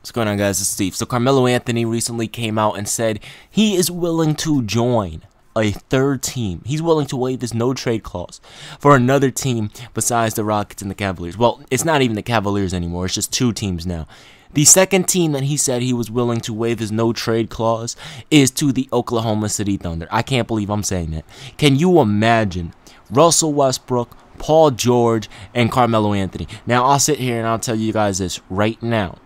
What's going on, guys? It's Steve. So Carmelo Anthony recently came out and said he is willing to join a third team. He's willing to waive his no-trade clause for another team besides the Rockets and the Cavaliers. Well, it's not even the Cavaliers anymore. It's just two teams now. The second team that he said he was willing to waive his no-trade clause is to the Oklahoma City Thunder. I can't believe I'm saying that. Can you imagine Russell Westbrook, Paul George, and Carmelo Anthony? Now, I'll sit here and I'll tell you guys this right now.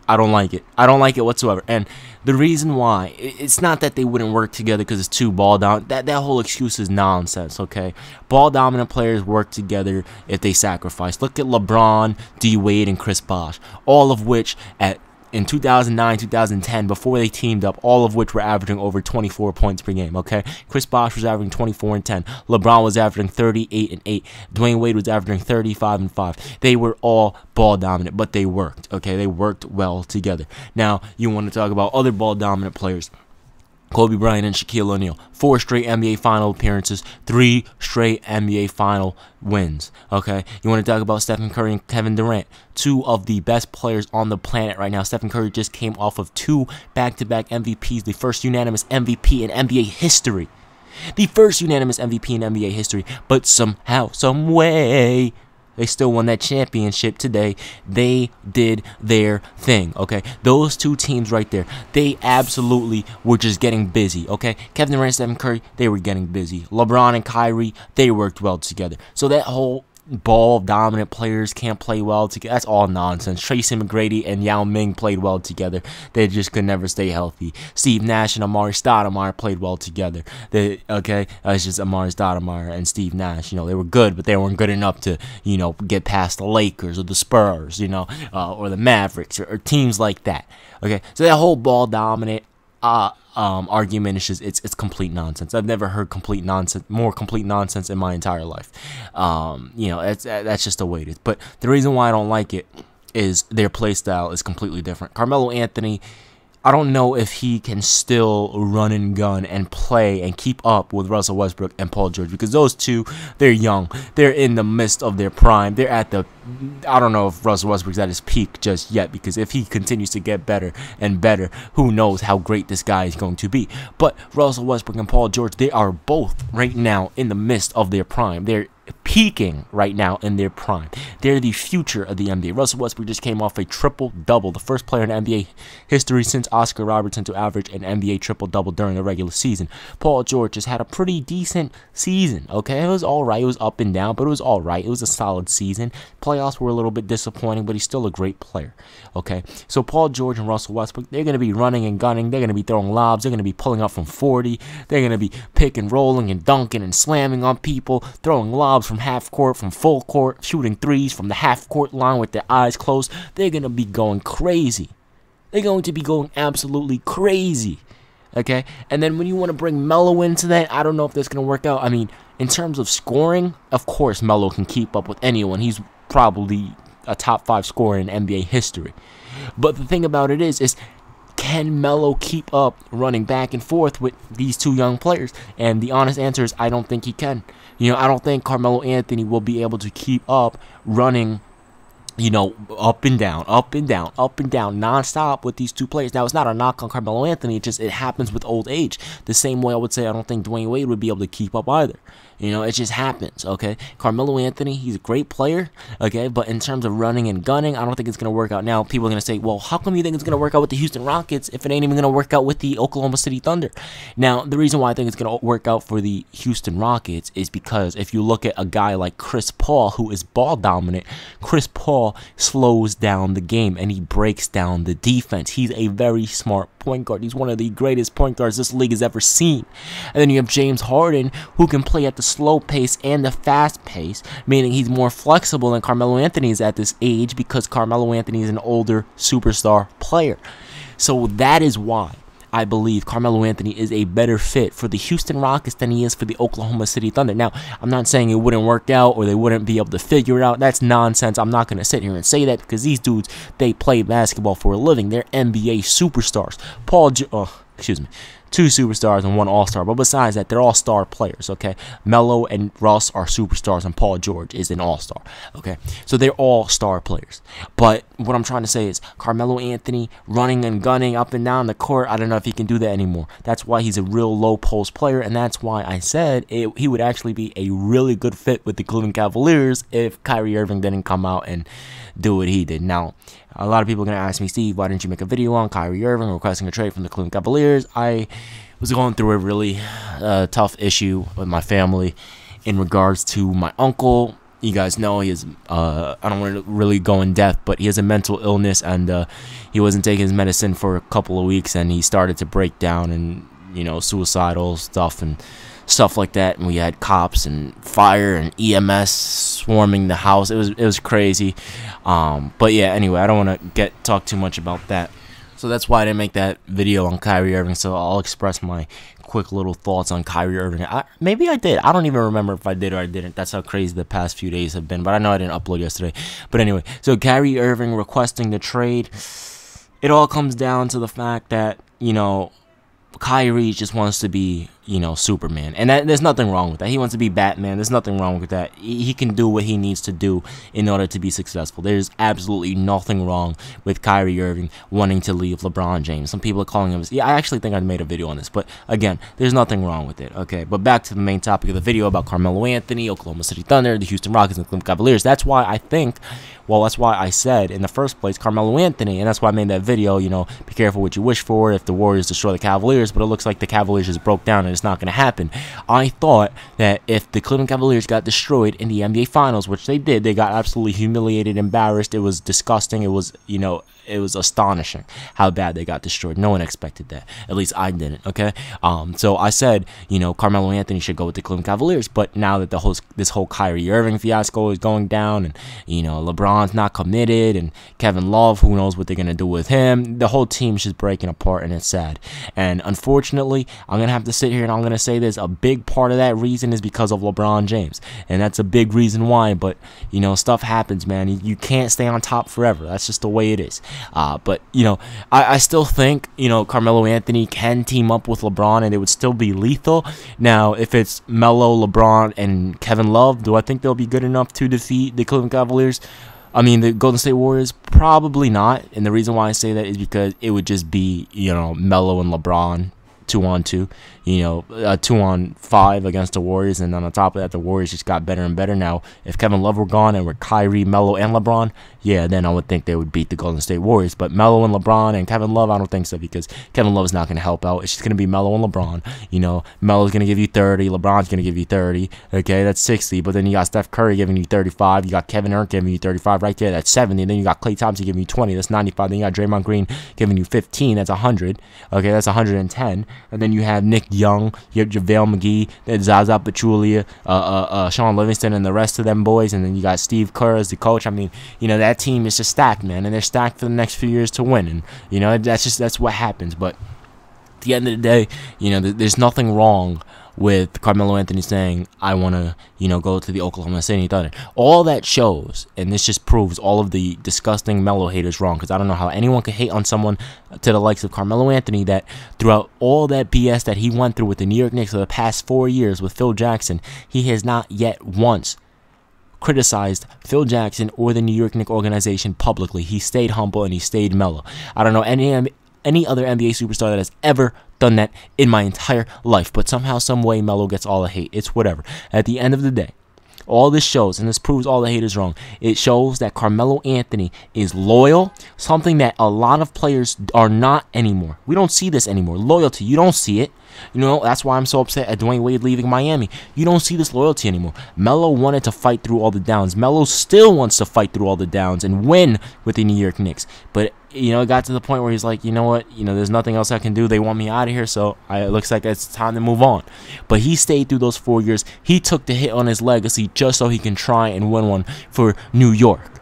I don't like it. I don't like it whatsoever. And the reason why, it's not that they wouldn't work together because it's two ball dominant. That whole excuse is nonsense, okay? Ball dominant players work together if they sacrifice. Look at LeBron, D. Wade, and Chris Bosh, all of which in 2009, 2010, before they teamed up, all of which were averaging over 24 points per game, okay? Chris Bosh was averaging 24 and 10. LeBron was averaging 38 and 8. Dwayne Wade was averaging 35 and 5. They were all ball dominant, but they worked, okay? They worked well together. Now, you want to talk about other ball dominant players. Kobe Bryant and Shaquille O'Neal, 4 straight NBA Final appearances, 3 straight NBA Final wins, okay? You want to talk about Stephen Curry and Kevin Durant, 2 of the best players on the planet right now. Stephen Curry just came off of 2 back-to-back MVPs, the first unanimous MVP in NBA history. The first unanimous MVP in NBA history, but somehow, some way, they still won that championship today. They did their thing, okay? Those two teams right there, they absolutely were just getting busy, okay? Kevin Durant and Stephen Curry, they were getting busy. LeBron and Kyrie, they worked well together. So that whole ball dominant players can't play well together, that's all nonsense. Tracy McGrady and Yao Ming played well together. They just could never stay healthy. Steve Nash and Amari Stoudemire played well together. It's just Amari Stoudemire and Steve Nash. You know, they were good, but they weren't good enough to, you know, get past the Lakers or the Spurs, you know, or the Mavericks or teams like that. Okay, so that whole ball dominant argument is just it's complete nonsense. I've never heard more complete nonsense in my entire life. You know, that's just the way it is. But the reason why I don't like it is their play style is completely different. Carmelo Anthony, I don't know if he can still run and gun and play and keep up with Russell Westbrook and Paul George, because those two, they're young. They're in the midst of their prime. They're at the, I don't know if Russell Westbrook's at his peak just yet, because if he continues to get better and better, who knows how great this guy is going to be. But Russell Westbrook and Paul George, they are both right now in the midst of their prime. They're peaking right now in their prime. They're the future of the NBA. Russell Westbrook just came off a triple-double, the first player in NBA history since Oscar Robertson to average an NBA triple-double during the regular season. Paul George just had a pretty decent season, okay? It was all right. It was up and down, but it was all right. It was a solid season. Playoffs were a little bit disappointing, but he's still a great player, okay? So Paul George and Russell Westbrook, they're going to be running and gunning. They're going to be throwing lobs. They're going to be pulling up from 40. They're going to be pick and rolling and dunking and slamming on people, throwing lobs from half court, from full court, shooting threes from the half court line with their eyes closed. They're going to be going crazy. They're going to be going absolutely crazy. Okay? And then when you want to bring Melo into that, I don't know if that's going to work out. I mean, in terms of scoring, of course Melo can keep up with anyone. He's probably a top 5 scorer in NBA history. But the thing about it is can Melo keep up running back and forth with these two young players? And the honest answer is I don't think he can. You know, I don't think Carmelo Anthony will be able to keep up running, you know, up and down, up and down, up and down, nonstop with these two players. Now, it's not a knock on Carmelo Anthony. It happens with old age. The same way I would say I don't think Dwayne Wade would be able to keep up either. You know, it just happens, okay? Carmelo Anthony, he's a great player, okay? But in terms of running and gunning, I don't think it's going to work out. Now, people are going to say, well, how come you think it's going to work out with the Houston Rockets if it ain't even going to work out with the Oklahoma City Thunder? Now, the reason why I think it's going to work out for the Houston Rockets is because if you look at a guy like Chris Paul, who is ball dominant, Chris Paul slows down the game and he breaks down the defense. He's a very smart point guard. He's one of the greatest point guards this league has ever seen. And then you have James Harden, who can play at the slow pace and the fast pace, meaning he's more flexible than Carmelo Anthony is at this age, because Carmelo Anthony is an older superstar player. So that is why I believe Carmelo Anthony is a better fit for the Houston Rockets than he is for the Oklahoma City Thunder. Now, I'm not saying it wouldn't work out or they wouldn't be able to figure it out. That's nonsense. I'm not going to sit here and say that, because these dudes, they play basketball for a living. They're NBA superstars. excuse me, 2 superstars and 1 all-star. But besides that, they're all star players, okay? Melo and Russ are superstars, and Paul George is an all-star, okay? So they're all star players. But what I'm trying to say is Carmelo Anthony running and gunning up and down the court, I don't know if he can do that anymore. That's why he's a real low-post player, and that's why I said he would actually be a really good fit with the Cleveland Cavaliers if Kyrie Irving didn't come out and do what he did. Now, a lot of people are going to ask me, Steve, why didn't you make a video on Kyrie Irving requesting a trade from the Cleveland Cavaliers? I was going through a really tough issue with my family in regards to my uncle. You guys know he is, I don't want to really go in depth, but he has a mental illness, and he wasn't taking his medicine for a couple of weeks, and he started to break down and, you know, suicidal stuff and stuff like that. And we had cops and fire and EMS swarming the house. It was crazy. But yeah, anyway, I don't want to talk too much about that. So that's why I didn't make that video on Kyrie Irving. So I'll express my quick little thoughts on Kyrie Irving. Maybe I did. I don't even remember if I did or I didn't. That's how crazy the past few days have been. But I know I didn't upload yesterday. But anyway, so Kyrie Irving requesting the trade. It all comes down to the fact that, you know, Kyrie just wants to be, you know, Superman, and there's nothing wrong with that. He wants to be Batman. There's nothing wrong with that. He can do what he needs to do in order to be successful. There's absolutely nothing wrong with Kyrie Irving wanting to leave LeBron James. Some people are calling him, yeah, I actually think I made a video on this, but again, there's nothing wrong with it, okay? But back to the main topic of the video about Carmelo Anthony, Oklahoma City Thunder, the Houston Rockets, and the Cleveland Cavaliers. That's why I think, well, that's why I said in the first place Carmelo Anthony, and that's why I made that video, you know, be careful what you wish for if the Warriors destroy the Cavaliers, but it looks like the Cavaliers just broke down and it's not going to happen. I thought that if the Cleveland Cavaliers got destroyed in the NBA Finals, which they did, they got absolutely humiliated, embarrassed. It was disgusting. It was, you know, it was astonishing how bad they got destroyed. No one expected that. At least I didn't, okay? So I said, you know, Carmelo Anthony should go with the Cleveland Cavaliers, but now that this whole Kyrie Irving fiasco is going down, and, you know, LeBron's not committed, and Kevin Love, who knows what they're going to do with him, the whole team's just breaking apart, and it's sad. And unfortunately, I'm going to have to sit here and I'm going to say this, a big part of that reason is because of LeBron James, and that's a big reason why, but, you know, stuff happens, man. You can't stay on top forever. That's just the way it is. But, you know, I still think, you know, Carmelo Anthony can team up with LeBron and it would still be lethal. Now, if it's Melo, LeBron, and Kevin Love, do I think they'll be good enough to defeat the Cleveland Cavaliers? I mean, the Golden State Warriors, probably not. And the reason why I say that is because it would just be, you know, Melo and LeBron 2-on-2, you know, 2-on-5 against the Warriors, and on top of that, the Warriors just got better and better. Now, if Kevin Love were gone and were Kyrie, Melo, and LeBron, yeah, then I would think they would beat the Golden State Warriors. But Melo and LeBron and Kevin Love, I don't think so, because Kevin Love is not going to help out. It's just going to be Melo and LeBron. You know, Melo's going to give you 30, LeBron's going to give you 30. Okay, that's 60. But then you got Steph Curry giving you 35. You got Kevin Durant giving you 35 right there. That's 70. And then you got Klay Thompson giving you 20. That's 95. Then you got Draymond Green giving you 15. That's 100. Okay, that's 110. And then you have Nick Young, you have JaVale McGee, Zaza Pachulia, Sean Livingston, and the rest of them boys. And then you got Steve Kerr as the coach. I mean, you know, that team is just stacked, man, and they're stacked for the next few years to win. And, you know, that's what happens. But at the end of the day, you know, there's nothing wrong with Carmelo Anthony saying, I want to, you know, go to the Oklahoma City Thunder. All that shows, and this just proves all of the disgusting Melo haters wrong, because I don't know how anyone could hate on someone to the likes of Carmelo Anthony that throughout all that BS that he went through with the New York Knicks for the past 4 years with Phil Jackson, he has not yet once criticized Phil Jackson or the New York Knicks organization publicly. He stayed humble and he stayed mellow. I don't know any other NBA superstar that has ever done that in my entire life, but somehow, some way, Melo gets all the hate. It's whatever. At the end of the day, all this shows, and this proves all the haters wrong, it shows that Carmelo Anthony is loyal, something that a lot of players are not anymore. We don't see this anymore. Loyalty, you don't see it. You know, that's why I'm so upset at Dwayne Wade leaving Miami. You don't see this loyalty anymore. Melo wanted to fight through all the downs. Melo still wants to fight through all the downs and win with the New York Knicks. But, you know, it got to the point where he's like, you know what? You know, there's nothing else I can do. They want me out of here, so it looks like it's time to move on. But he stayed through those 4 years. He took the hit on his legacy just so he can try and win one for New York.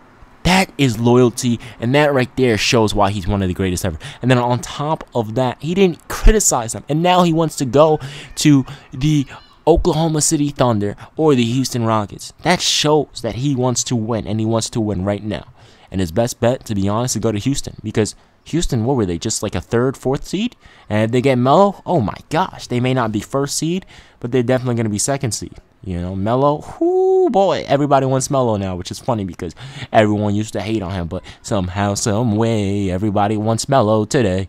That is loyalty, and that right there shows why he's one of the greatest ever. And then on top of that, he didn't criticize them, and now he wants to go to the Oklahoma City Thunder or the Houston Rockets. That shows that he wants to win, and he wants to win right now. And his best bet, to be honest, is to go to Houston, because Houston, what were they? Just like a third, fourth seed? And if they get Melo, oh my gosh, they may not be first seed, but they're definitely going to be second seed. You know, Melo, whoo, boy, everybody wants Melo now, which is funny because everyone used to hate on him, but somehow, some way, everybody wants Melo today.